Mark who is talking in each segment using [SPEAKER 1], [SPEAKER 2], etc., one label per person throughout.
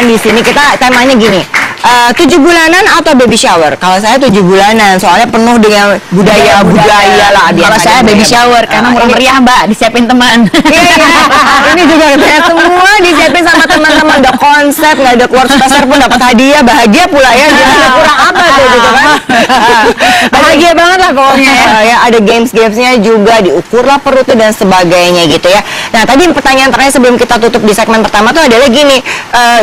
[SPEAKER 1] kan di sini kita temanya gini. 7 bulanan atau baby shower? Kalau saya 7 bulanan, soalnya penuh dengan budaya lah.
[SPEAKER 2] Kalau saya baby shower karena murah meriah Mbak, disiapin teman.
[SPEAKER 1] Iya. Ini juga saya semua disiapin sama teman-teman, ada konsep, nggak ada keluar spesial pun dapat hadiah, bahagia pula ya. Jangan kurang apa tuh gitu kan?
[SPEAKER 2] Bahagia banget lah pokoknya
[SPEAKER 1] ya. Ada gamesnya juga, diukur lah perutnya dan sebagainya gitu ya. Nah tadi pertanyaan terakhir sebelum kita tutup di segmen pertama tuh adalah gini,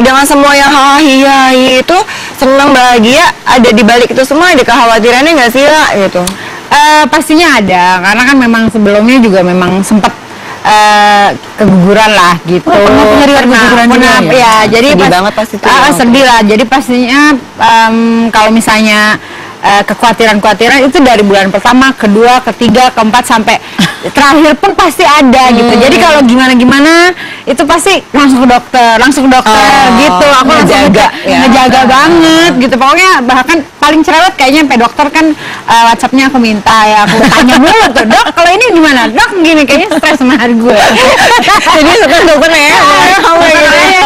[SPEAKER 1] dengan semua yang hahi itu senang bahagia, ada di balik itu semua ada kekhawatirannya nggak sih lah gitu?
[SPEAKER 2] Pastinya ada, karena kan memang sebelumnya juga memang sempat keguguran lah gitu.
[SPEAKER 1] Keguguran
[SPEAKER 2] ya. Jadi
[SPEAKER 1] sedih banget pasti itu.
[SPEAKER 2] Sedih lah. Jadi pastinya kalau misalnya kekhawatiran itu dari bulan pertama, kedua, ketiga, keempat sampai terakhir pun pasti ada gitu. Jadi kalau gimana itu pasti langsung ke dokter gitu. Aku ngejaga banget gitu. Pokoknya bahkan paling cerewet kayaknya sampai dokter kan WhatsApp-nya aku minta ya, aku tanya mulu tuh, "Dok, kalau ini gimana? Dok, gini kayaknya stres sama hari gue."
[SPEAKER 1] Jadi stres dokter ya.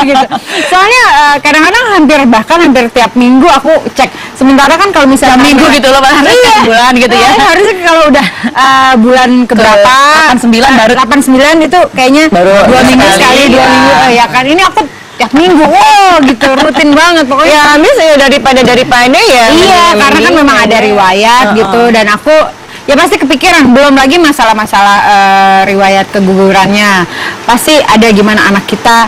[SPEAKER 2] Gitu. Soalnya kadang-kadang hampir tiap minggu aku cek. Sementara kan kalau misalnya
[SPEAKER 1] minggu gitu loh,
[SPEAKER 2] bulan gitu ya. Harusnya kalau udah bulan keberapa 89 baru 89 itu kayaknya
[SPEAKER 1] baru
[SPEAKER 2] 2 minggu sekali, 2 minggu ya kan. Ini aku tiap minggu gitu rutin banget pokoknya.
[SPEAKER 1] Ya habis ya daripada ya.
[SPEAKER 2] Iya, karena kan memang ada riwayat gitu, dan aku ya pasti kepikiran, belum lagi masalah-masalah riwayat kegugurannya. Pasti ada gimana anak kita,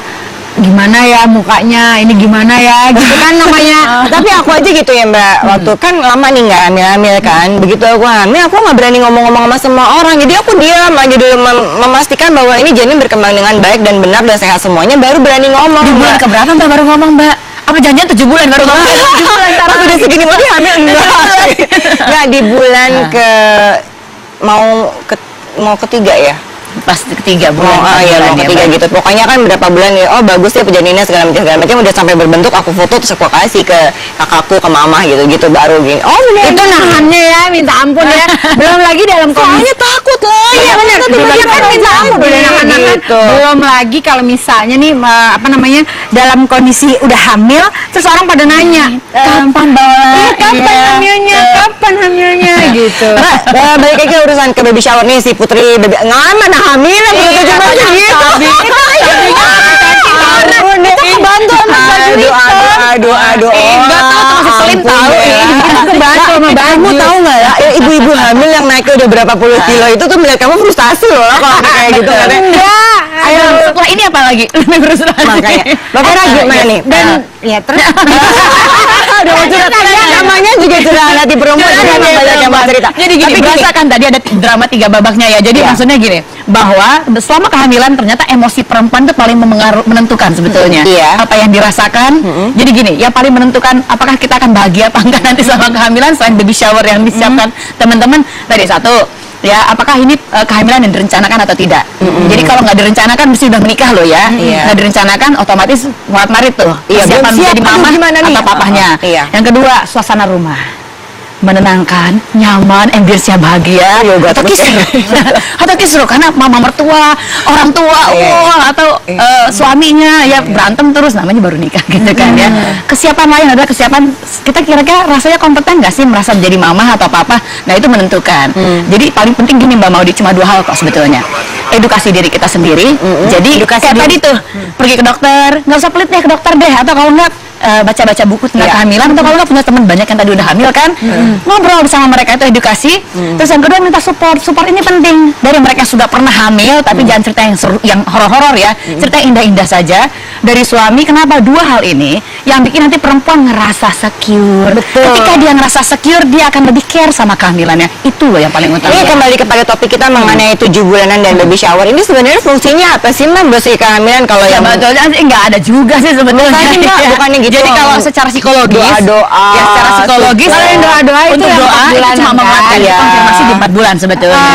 [SPEAKER 2] gimana ya mukanya, ini gimana ya gitu kan namanya.
[SPEAKER 1] Tapi aku aja gitu ya Mbak, waktu kan lama nih nggak hamil kan, begitu aku hamil aku nggak berani ngomong-ngomong sama semua orang, jadi aku diam aja dulu memastikan bahwa ini janin berkembang dengan baik dan benar dan sehat semuanya, baru berani ngomong.
[SPEAKER 2] Di bulan keberapa Mbak baru ngomong Mbak? Apa janjian 7 bulan baru ngomong? 7 bulan
[SPEAKER 1] Aku udah segini mau hamil enggak di bulan mau ketiga ya,
[SPEAKER 2] pas ketiga bulan.
[SPEAKER 1] Mau ketiga gitu. Pokoknya kan berapa bulan ya, bagus ya janinnya segala macam udah sampai berbentuk, aku foto terus aku kasih ke kakakku, ke mama gitu baru gini. Bener.
[SPEAKER 2] Itu nahannya ya, minta ampun ya. Belum lagi dalam
[SPEAKER 1] soalnya takut lah.
[SPEAKER 2] Iya benar. Dia kan minta ampun
[SPEAKER 1] gitu.
[SPEAKER 2] Belum lagi kalau misalnya nih dalam kondisi udah hamil, terus orang pada nanya, kapan hamilnya gitu.
[SPEAKER 1] Nah, balik lagi urusan ke baby shower nih, si Putri mana hamil gitu. Kebantu sama baju aduh.
[SPEAKER 2] Enggak tahu masih pelim tahu kebantu sama baju.
[SPEAKER 1] Kamu tahu nggak ya, ibu-ibu hamil yang naik udah berapa puluh kilo itu tuh melihat kamu frustasi loh kalau kayak gitu kan.
[SPEAKER 2] Enggak. Ayo setelah ini apa lagi? Lebih frustasi.
[SPEAKER 1] Makanya. Bapak gimana nih?
[SPEAKER 2] Dan ya terus
[SPEAKER 1] namanya juga curhat hati perempuan, memang banyak yang mau cerita.
[SPEAKER 2] Jadi gini, berasa kan tadi ada drama 3 babaknya ya. Jadi maksudnya gini, bahwa selama kehamilan ternyata emosi perempuan itu paling menentukan sebetulnya. Apa yang dirasakan. Jadi gini, yang paling menentukan apakah kita akan bahagia apa enggak nanti selama kehamilan, selain baby shower yang disiapkan teman-teman. Tadi satu, ya apakah ini kehamilan yang direncanakan atau tidak. Jadi kalau nggak direncanakan mesti udah menikah loh ya. Nggak direncanakan otomatis muat marit tuh, persiapan menjadi mama atau papahnya. Yang kedua, suasana rumah menenangkan, nyaman, ambience-nya bahagia, atau kisruh karena mama mertua, orang tua, atau suaminya ya berantem terus, namanya baru nikah gitu kan ya. Kesiapan lain adalah kesiapan kita kira-kira rasanya kompeten nggak sih merasa menjadi mama atau papa. Nah itu menentukan. Jadi paling penting gini Mbak Maudi, cuma 2 hal kok sebetulnya. Edukasi diri kita sendiri. Jadi kayak tadi tuh pergi ke dokter, nggak usah pelit deh ke dokter deh, atau kalau nggak baca-baca buku tentang kehamilan, atau kalau nggak punya teman banyak yang tadi udah hamil kan, ngobrol bersama mereka, itu edukasi. Terus yang kedua minta support ini penting dari mereka yang sudah pernah hamil, tapi jangan cerita yang horor-horor ya, cerita indah-indah saja dari suami. Kenapa? 2 hal ini yang bikin nanti perempuan ngerasa secure. Ketika dia ngerasa secure, dia akan lebih care sama kehamilannya. Itu loh yang paling utama.
[SPEAKER 1] Ini kembali kepada topik kita mengenai 7 bulanan dan baby shower. Ini sebenarnya fungsinya apa sih Mbak buat kehamilan? Kalau yang
[SPEAKER 2] sebetulnya sih nggak ada juga sih sebetulnya.
[SPEAKER 1] Bukannya gitu.
[SPEAKER 2] Jadi kalau secara psikologis,
[SPEAKER 1] doa,
[SPEAKER 2] ya secara psikologis,
[SPEAKER 1] doa itu
[SPEAKER 2] untuk doa itu cuma menguatkan konfirmasi di 4 bulan sebetulnya.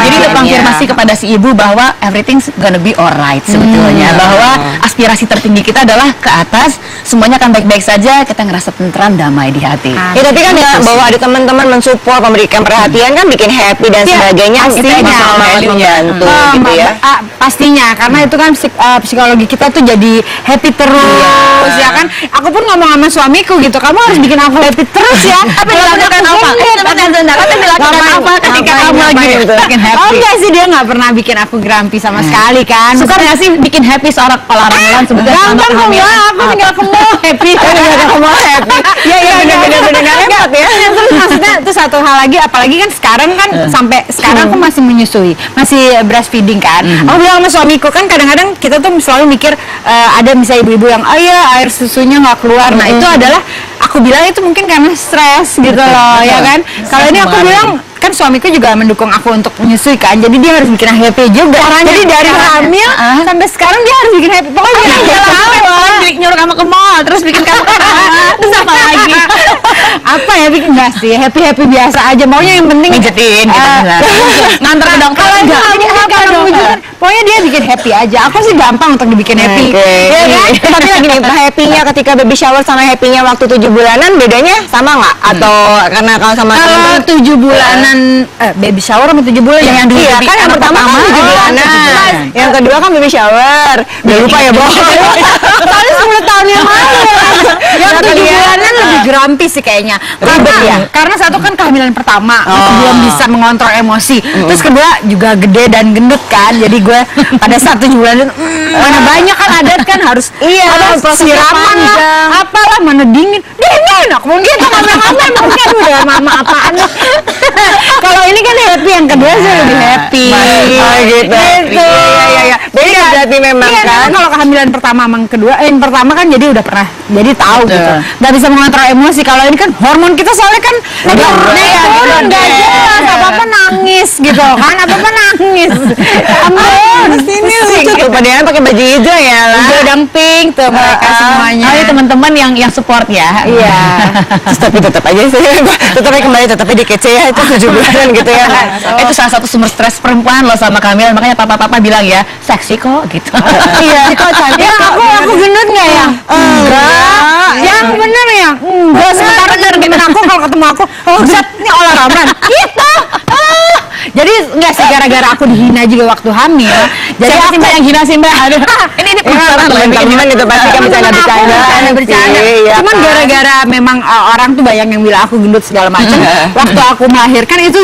[SPEAKER 2] Jadi itu konfirmasi kepada si ibu bahwa everything's gonna be alright sebetulnya, bahwa aspirasi tertinggi kita adalah ke atas, semuanya akan baik-baik saja, kita ngerasa tentram, damai di hati.
[SPEAKER 1] Ya tapi kan ya bahwa ada teman-teman mensupport, memberikan perhatian kan bikin happy dan sebagainya,
[SPEAKER 2] pastinya
[SPEAKER 1] membantu gitu ya.
[SPEAKER 2] Pastinya karena itu kan psikologi kita tuh jadi happy terus ya kan.
[SPEAKER 3] aku pun ngomong sama suamiku gitu, kamu harus bikin aku happy terus ya.
[SPEAKER 2] Tapi dilakukan apa? Sebentar, tapi dilakukan apa ketika kamu lagi bikin happy?
[SPEAKER 3] Oh enggak sih, dia nggak pernah bikin aku grumpy sama sekali kan.
[SPEAKER 2] Suka nggak sih bikin happy seorang kepala ramalan sebetulnya sama
[SPEAKER 3] Gampang kok,
[SPEAKER 2] kehamilan?
[SPEAKER 3] enggak, aku tinggal ke mall happy.
[SPEAKER 1] Tinggal ke mall happy.
[SPEAKER 3] Iya
[SPEAKER 1] bener-bener nggak repot ya.
[SPEAKER 3] Terus maksudnya itu satu hal lagi, apalagi kan sekarang kan sampai sekarang aku masih menyusui, masih breastfeeding kan. Aku bilang sama suamiku kan kadang-kadang kita tuh selalu mikir ada misalnya ibu-ibu yang oh iya air susunya nggak keluar. Nah itu adalah aku bilang itu mungkin karena stres gitu loh ya kan. Kalau ini aku bilang kan suamiku juga mendukung aku untuk menyusui kan, jadi dia harus bikin aku happy juga. Jadi dari hamil sampai sekarang dia harus bikin happy. Pokoknya dia jalan
[SPEAKER 2] Nyuruh kamu ke mall, terus bikin kamu terus apa lagi?
[SPEAKER 3] apa ya, bikin enggak sih happy biasa aja, maunya yang penting
[SPEAKER 2] Pijetin gitu nganter ke dokter
[SPEAKER 3] kalau
[SPEAKER 2] enggak?
[SPEAKER 3] ini apa dong, pokoknya dia bikin happy aja. Aku sih gampang untuk dibikin happy.
[SPEAKER 1] Oke.
[SPEAKER 3] Ya kan?
[SPEAKER 1] Tapi lagi nih, happy-nya ketika baby shower sama happy-nya waktu 7 bulanan bedanya sama nggak? Atau karena kalau sama
[SPEAKER 3] Kalau 7 bulanan baby shower sama 7 bulan
[SPEAKER 2] Yang dulu
[SPEAKER 1] iya
[SPEAKER 2] baby
[SPEAKER 1] kan yang
[SPEAKER 2] anak
[SPEAKER 1] pertama kan 7 bulanan, yang kedua kan baby shower. Udah lupa ya, Bo.
[SPEAKER 3] soalnya 10 tahun yang lalu yang 7 bulanan lebih grumpy sih kayaknya.
[SPEAKER 1] Ribet ya?
[SPEAKER 3] Karena satu kan kehamilan pertama, masih belum bisa mengontrol emosi. Terus kedua juga gede dan gendut kan, jadi gue pada saat 7 bulan mana banyak kan adat kan harus
[SPEAKER 1] Iya,
[SPEAKER 3] ada siraman lah, apalah, mana dingin aku mau gitu ngomel-ngomel mungkin udah mama apaan. Kalau ini kan happy, yang kedua sih lebih happy.
[SPEAKER 1] Oh gitu. Iya. Beda berarti memang
[SPEAKER 3] Iya,
[SPEAKER 1] kan.
[SPEAKER 3] kalau kehamilan pertama sama yang kedua, yang pertama kan jadi udah pernah, jadi tahu gitu. Nggak bisa mengontrol emosi. Kalau ini kan hormon kita soalnya kan turun, nggak jelas, apa-apa nangis gitu kan, apa-apa nangis. Ampun,
[SPEAKER 1] Sini lucu tuh, padahal pakai baju hijau ya lah.
[SPEAKER 3] hijau dan pink tuh mereka semuanya.
[SPEAKER 2] Oh, ini teman-teman yang support ya.
[SPEAKER 3] Iya.
[SPEAKER 1] Terus tapi tetap aja sih, tetap aja kembali tetap di kece ya itu 7 bulan gitu ya.
[SPEAKER 2] Itu salah satu sumber stres perempuan loh sama kehamilan, makanya papa-papa bilang ya seksi kok gitu.
[SPEAKER 1] Iya, kok cantik.
[SPEAKER 3] Ya aku gendut nggak ya? Enggak. Yang bener ya? Enggak. Sementara temen aku kalau ketemu aku, oh Zat, ini olah ramelan. Gitu. Jadi enggak sih, gara-gara aku dihina juga waktu hamil. Jadi
[SPEAKER 2] Siapa
[SPEAKER 3] aku
[SPEAKER 2] sih Mbak yang gila sih Mbak? Aduh. Ini penasaran loh yang bikin
[SPEAKER 1] teman-teman itu pasti kan bercanda-bercanda.
[SPEAKER 3] bercanda.
[SPEAKER 1] Iya,
[SPEAKER 3] Cuman
[SPEAKER 1] kan.
[SPEAKER 3] gara-gara memang orang tuh banyak yang bilang aku gendut segala macam. Waktu aku melahirkan itu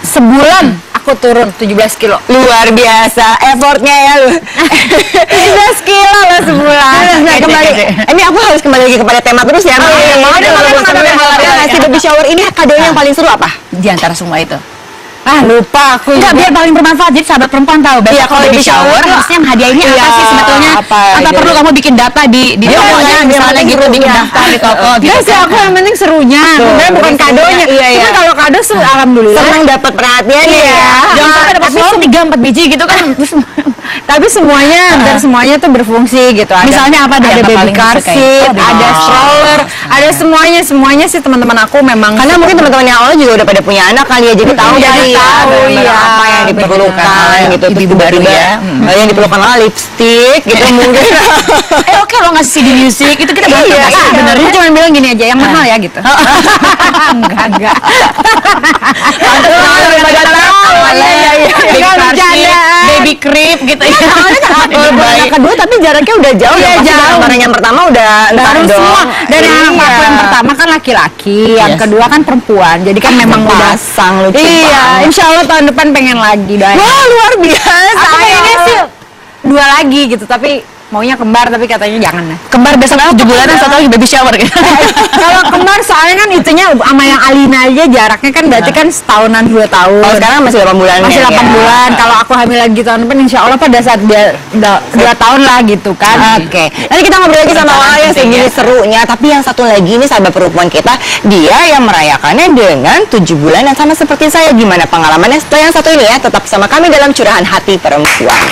[SPEAKER 3] sebulan aku turun 17 kilo.
[SPEAKER 1] Luar biasa effortnya ya lu.
[SPEAKER 3] 17 kilo loh sebulan.
[SPEAKER 1] Nah, kembali. Ini aku harus kembali lagi kepada tema terus ya. Mau ngasih baby shower ini kadonya yang paling seru apa?
[SPEAKER 2] di antara semua itu.
[SPEAKER 3] Lupa aku.
[SPEAKER 2] Enggak, biar paling bermanfaat. Jadi sahabat perempuan tahu
[SPEAKER 1] Iya,
[SPEAKER 2] kalau baby shower harusnya hadiahnya apa sih sebetulnya?
[SPEAKER 1] Apa
[SPEAKER 2] perlu kamu bikin data di tokonya misalnya gitu, bikin daftar di toko gitu.
[SPEAKER 3] Enggak sih, aku yang penting serunya. Sebenarnya bukan kadonya.
[SPEAKER 1] Iya.
[SPEAKER 3] Cuma kalau kado sih alhamdulillah.
[SPEAKER 1] Senang dapat perhatian
[SPEAKER 3] Iya.
[SPEAKER 1] ya.
[SPEAKER 2] Jangan sampai dapat selalu 3-4 biji gitu kan. Terus
[SPEAKER 3] Tapi semuanya, hampir semuanya tuh berfungsi gitu.
[SPEAKER 2] Misalnya apa deh
[SPEAKER 3] Ada
[SPEAKER 2] yang
[SPEAKER 3] baby
[SPEAKER 2] paling
[SPEAKER 3] car
[SPEAKER 2] disukai?
[SPEAKER 3] seat,
[SPEAKER 2] Oh,
[SPEAKER 3] ada
[SPEAKER 2] baby
[SPEAKER 3] stroller, ada semuanya sih teman-teman aku memang.
[SPEAKER 1] Karena mungkin teman-teman yang awal juga udah pada punya anak kali ya, jadi tahu
[SPEAKER 3] Jadi
[SPEAKER 1] kali ya
[SPEAKER 3] tahu,
[SPEAKER 1] barang-barang
[SPEAKER 3] iya.
[SPEAKER 1] apa yang diperlukan gitu. Terus
[SPEAKER 2] Ibu-ibu baru
[SPEAKER 1] tiba-tiba,
[SPEAKER 2] ya.
[SPEAKER 1] yang diperlukan adalah lipstick gitu mungkin.
[SPEAKER 2] oke lo ngasih CD music itu kita bantu
[SPEAKER 1] Iya,
[SPEAKER 2] nggak sih sebenarnya?
[SPEAKER 3] Aku cuma bilang gini aja, yang mahal ya gitu. Enggak.
[SPEAKER 2] Baby
[SPEAKER 3] Enggak,
[SPEAKER 2] car seat,
[SPEAKER 3] bercandaan.
[SPEAKER 2] baby crib gitu ya.
[SPEAKER 1] Kalau anak kedua tapi jaraknya udah jauh
[SPEAKER 3] Iya,
[SPEAKER 1] ya. Pasti
[SPEAKER 3] jauh.
[SPEAKER 1] barang yang pertama udah entar
[SPEAKER 3] Baru
[SPEAKER 1] dong.
[SPEAKER 3] semua. Dan yang
[SPEAKER 1] Iya.
[SPEAKER 3] aku yang pertama kan laki-laki, yang
[SPEAKER 2] Yes.
[SPEAKER 3] kedua kan perempuan. Jadi kan memang udah
[SPEAKER 1] pasang lucu
[SPEAKER 3] Iya,
[SPEAKER 1] banget.
[SPEAKER 3] insya Allah tahun depan pengen lagi doain.
[SPEAKER 1] Wah, luar biasa.
[SPEAKER 3] Aku pengennya sih 2 lagi gitu, tapi maunya kembar, tapi katanya jangan lah.
[SPEAKER 2] Kembar besok 7 bulanan satu lagi baby shower gitu.
[SPEAKER 3] Kalau kembar soalnya kan itunya sama yang Alina aja jaraknya kan berarti kan setahunan 2 tahun.
[SPEAKER 1] Oh, sekarang masih 8 bulan
[SPEAKER 3] Masih
[SPEAKER 1] ya?
[SPEAKER 3] 8 bulan. Kalau aku hamil lagi tahun depan insya Allah pada saat dia udah 2 tahun lah gitu kan.
[SPEAKER 1] Oke, nanti kita ngobrol lagi sama Ola yang segini serunya. Tapi yang satu lagi ini sahabat perempuan kita, dia yang merayakannya dengan 7 bulan yang sama seperti saya. Gimana pengalamannya? Setelah yang satu ini ya, tetap sama kami dalam Curahan Hati Perempuan.